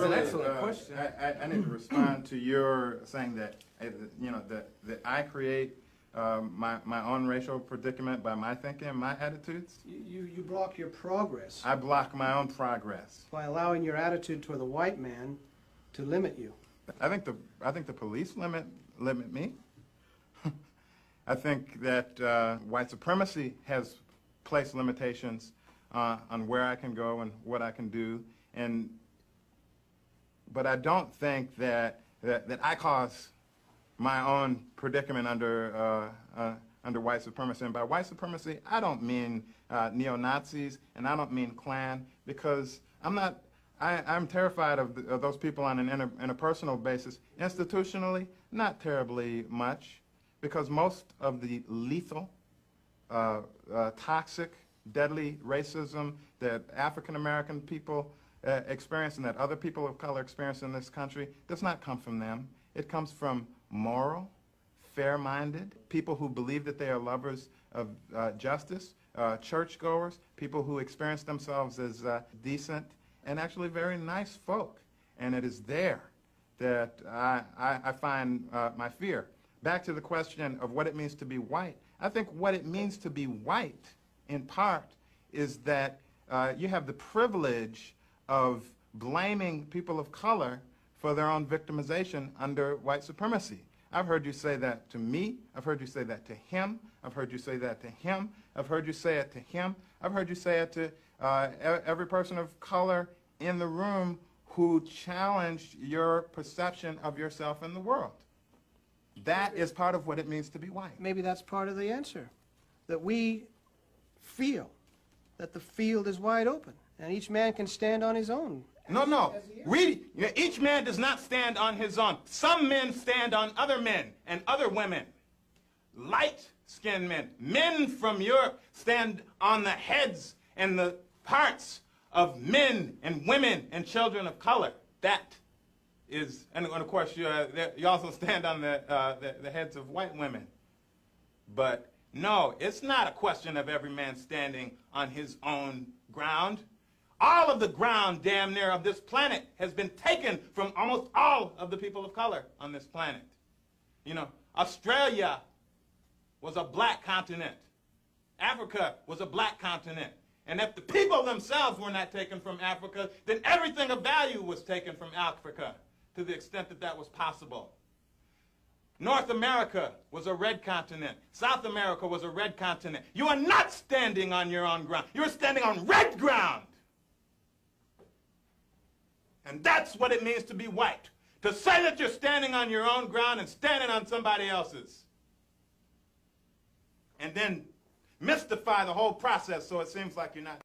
an excellent question. I need to respond to your saying that, that I create my own racial predicament by my thinking and my attitudes. You block your progress I block my own progress. by allowing your attitude toward the white man to limit you. I think the police limit me. I think that white supremacy has placed limitations on where I can go and what I can do, but I don't think that I cause my own predicament under white supremacy. And by white supremacy, I don't mean neo-Nazis, and I don't mean Klan, because I'm terrified of those people on an interpersonal basis. Institutionally, not terribly much, because most of the lethal, toxic, deadly racism that African American people experience and that other people of color experience in this country does not come from them. It comes from moral, fair-minded people who believe that they are lovers of justice, churchgoers, people who experience themselves as decent and actually very nice folk. And it is there that I find my fear. Back to the question of what it means to be white. I think what it means to be white, in part, is that you have the privilege of blaming people of color for their own victimization under white supremacy. I've heard you say that to me. I've heard you say that to him. I've heard you say that to him. I've heard you say it to him. I've heard you say it to every person of color in the room who challenged your perception of yourself in the world. That is part of what it means to be white. Maybe that's part of the answer, that we feel that the field is wide open and each man can stand on his own. No. Each man does not stand on his own. Some men stand on other men and other women. Light-skinned men, men from Europe, stand on the heads and the parts of men and women and children of color. That is, and of course, you also stand on the heads of white women. But no, it's not a question of every man standing on his own ground. All of the ground, damn near, of this planet has been taken from almost all of the people of color on this planet. You know, Australia was a black continent. Africa was a black continent. And if the people themselves were not taken from Africa, then everything of value was taken from Africa, to the extent that that was possible. North America was a red continent. South America was a red continent. You are not standing on your own ground. You're standing on red ground. And that's what it means to be white. To say that you're standing on your own ground and standing on somebody else's. And then mystify the whole process so it seems like you're not.